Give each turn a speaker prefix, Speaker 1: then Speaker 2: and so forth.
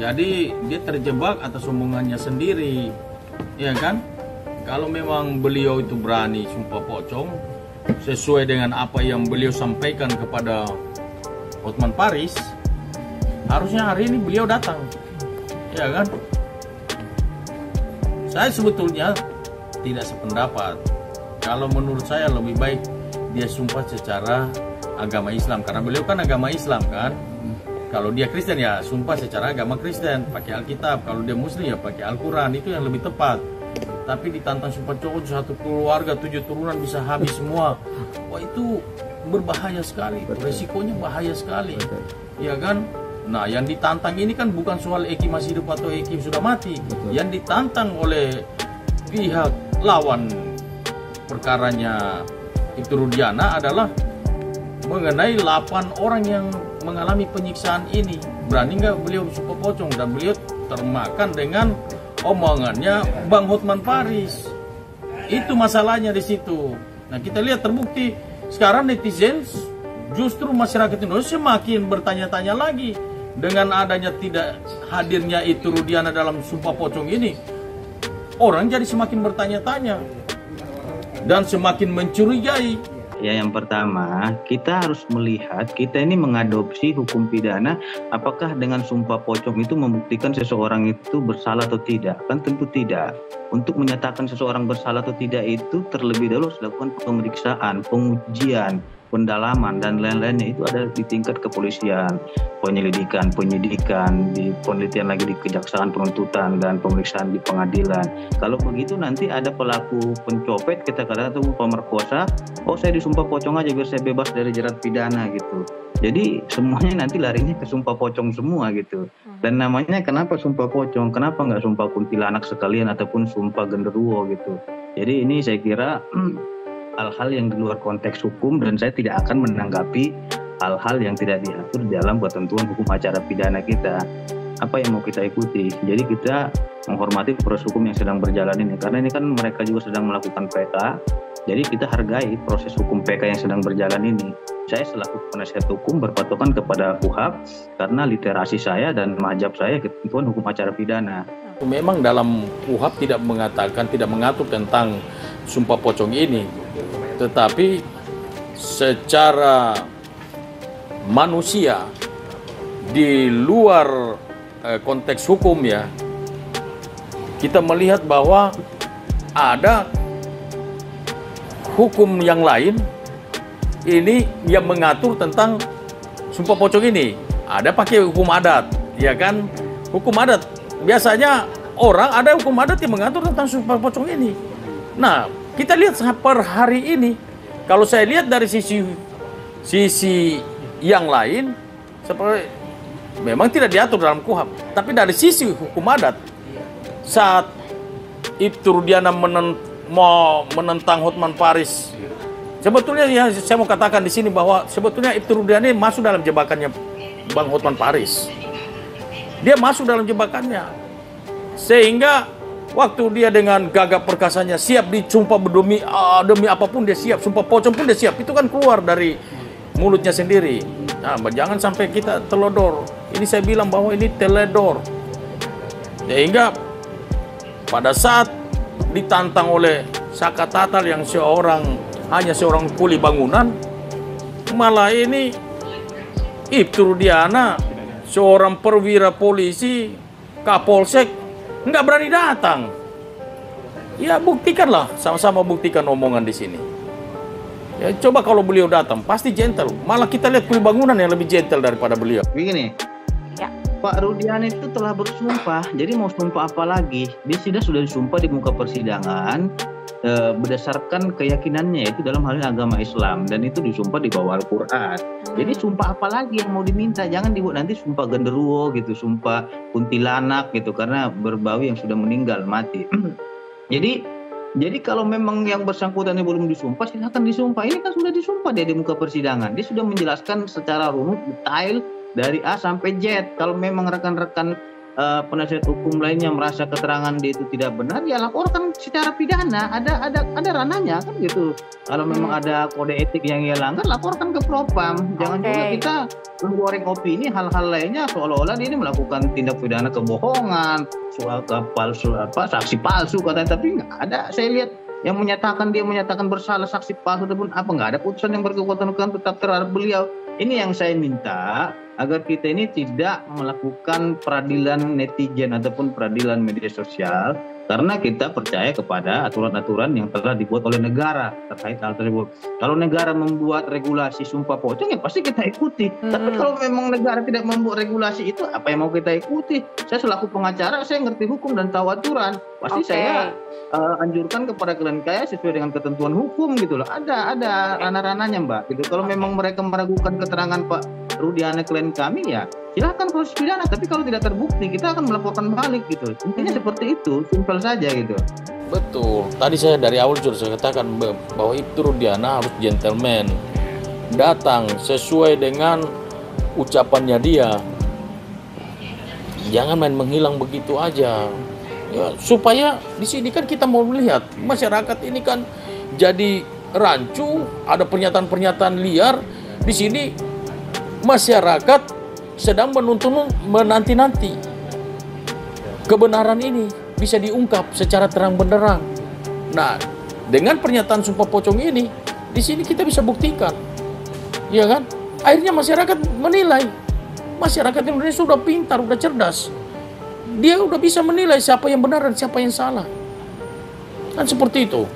Speaker 1: Jadi dia terjebak atas omongannya sendiri, ya kan? Kalau memang beliau itu berani sumpah pocong sesuai dengan apa yang beliau sampaikan kepada Hotman Paris, harusnya hari ini beliau datang, ya kan? Saya sebetulnya tidak sependapat. Kalau menurut saya lebih baik dia sumpah secara agama Islam, karena beliau kan agama Islam kan. Kalau dia Kristen ya sumpah secara agama Kristen, pakai Alkitab. Kalau dia Muslim ya pakai Al-Quran, itu yang lebih tepat. Tapi ditantang sumpah pocong satu keluarga 7 turunan bisa habis semua. Wah, itu berbahaya sekali, resikonya bahaya sekali, ya kan? Nah, yang ditantang ini kan bukan soal Eki masih hidup atau Eki sudah mati. Yang ditantang oleh pihak lawan perkaranya itu Rudiana adalah mengenai 8 orang yang mengalami penyiksaan ini. Berani nggak beliau sumpah pocong? Dan beliau termakan dengan omongannya Bang Hotman Paris. Itu masalahnya di situ. Nah, kita lihat terbukti sekarang netizen, justru masyarakat Indonesia semakin bertanya-tanya lagi dengan adanya tidak hadirnya itu Rudiana dalam sumpah pocong ini. Orang jadi semakin bertanya-tanya dan semakin mencurigai.
Speaker 2: Ya, yang pertama, kita harus melihat kita ini mengadopsi hukum pidana, apakah dengan sumpah pocong itu membuktikan seseorang itu bersalah atau tidak? Kan tentu tidak. Untuk menyatakan seseorang bersalah atau tidak itu terlebih dahulu harus dilakukan pemeriksaan, pengujian, pendalaman, dan lain-lainnya. Itu ada di tingkat kepolisian, penyelidikan, penyidikan, di penelitian lagi di kejaksaan, penuntutan, dan pemeriksaan di pengadilan. Kalau begitu nanti ada pelaku pencopet, kita katakan atau pemerkosa, oh saya disumpah pocong aja biar saya bebas dari jerat pidana gitu. Jadi semuanya nanti larinya ke sumpah pocong semua gitu. Dan namanya kenapa sumpah pocong? Kenapa nggak sumpah kuntilanak sekalian ataupun sumpah genderuwo gitu? Jadi ini saya kira hal-hal yang di luar konteks hukum, dan saya tidak akan menanggapi hal-hal yang tidak diatur dalam ketentuan hukum acara pidana kita. Apa yang mau kita ikuti? Jadi kita menghormati proses hukum yang sedang berjalan ini, karena ini kan mereka juga sedang melakukan PK. Jadi kita hargai proses hukum PK yang sedang berjalan ini. Saya selaku penasihat hukum berpatokan kepada KUHP karena literasi saya dan mazhab saya ketentuan hukum acara pidana.
Speaker 1: Memang dalam KUHP tidak mengatakan, tidak mengatur tentang sumpah pocong ini, tetapi secara manusia di luar konteks hukum ya, kita melihat bahwa ada hukum yang lain ini yang mengatur tentang sumpah pocong ini. Ada pakai hukum adat, ya kan? Hukum adat biasanya orang ada hukum adat yang mengatur tentang sumpah pocong ini. Nah, kita lihat per hari ini, kalau saya lihat dari sisi yang lain, seperti memang tidak diatur dalam KUHP, tapi dari sisi hukum adat, saat Ibtu Rudiana mau menentang Hotman Paris, sebetulnya ya saya mau katakan di sini bahwa sebetulnya Ibtu Rudiana masuk dalam jebakannya Bang Hotman Paris. Dia masuk dalam jebakannya, sehingga waktu dia dengan gagah perkasanya siap disumpah demi apapun dia siap, sumpah pocong pun dia siap, itu kan keluar dari mulutnya sendiri. Nah, jangan sampai kita teledor. Ini saya bilang bahwa ini teledor. Sehingga pada saat ditantang oleh Saka Tatal yang hanya seorang kuli bangunan, malah ini Ibtu Rudiana, seorang perwira polisi, Kapolsek, nggak berani datang. Ya buktikanlah, sama-sama buktikan omongan di sini. Ya coba kalau beliau datang, pasti gentle. Malah kita lihat kuli bangunan yang lebih gentle daripada beliau.
Speaker 2: Begini, ya, Pak Rudiana itu telah bersumpah, jadi mau sumpah apa lagi? Dia sudah disumpah di muka persidangan berdasarkan keyakinannya, yaitu dalam hal ini agama Islam, dan itu disumpah di bawah Al-Quran. Jadi sumpah apa lagi yang mau diminta? Jangan dibuat nanti sumpah genderuwo gitu, sumpah kuntilanak gitu, karena berbau yang sudah meninggal mati. Jadi kalau memang yang bersangkutan ini belum disumpah, silakan disumpah. Ini kan sudah disumpah dia di muka persidangan. Dia sudah menjelaskan secara runut detail dari A sampai Z. Kalau memang rekan-rekan penasihat hukum lainnya merasa keterangan dia itu tidak benar, ya laporkan secara pidana. Ada ranahnya kan gitu. Kalau memang ada kode etik yang ia langgar, laporkan ke Propam. Jangan juga kita menggoreng opini hal-hal lainnya seolah-olah dia ini melakukan tindak pidana kebohongan, soal palsu saksi palsu katanya, tapi nggak ada. Saya lihat yang dia menyatakan bersalah saksi palsu ataupun apa, nggak ada putusan yang berkekuatan hukum tetap terhadap beliau. Ini yang saya minta, agar kita ini tidak melakukan peradilan netizen ataupun peradilan media sosial, karena kita percaya kepada aturan-aturan yang telah dibuat oleh negara terkait hal tersebut. Kalau negara membuat regulasi sumpah pocong, ya pasti kita ikuti. Tapi kalau memang negara tidak membuat regulasi itu, apa yang mau kita ikuti? Saya selaku pengacara, saya ngerti hukum dan tahu aturan. Pasti saya anjurkan kepada klien saya sesuai dengan ketentuan hukum gitu loh. Ada ranah-ranahnya, Mbak. Gitu. Kalau memang mereka meragukan keterangan Pak Rudiana klien kami, ya silahkan proses pidana. Tapi kalau tidak terbukti, kita akan melaporkan balik gitu. Intinya seperti itu, simpel saja gitu.
Speaker 1: Betul. Tadi saya dari awal sudah saya katakan bahwa Ibtu Rudiana harus gentleman, datang sesuai dengan ucapannya dia. Jangan main menghilang begitu aja. Ya, supaya di sini kan kita mau melihat masyarakat ini kan jadi rancu, ada pernyataan-pernyataan liar. Di sini masyarakat sedang menanti-nanti kebenaran ini bisa diungkap secara terang benderang. Nah, dengan pernyataan sumpah pocong ini, di sini kita bisa buktikan, ya kan? Akhirnya masyarakat menilai. Masyarakat Indonesia sudah pintar, sudah cerdas. Dia udah bisa menilai siapa yang benar dan siapa yang salah. Kan seperti itu.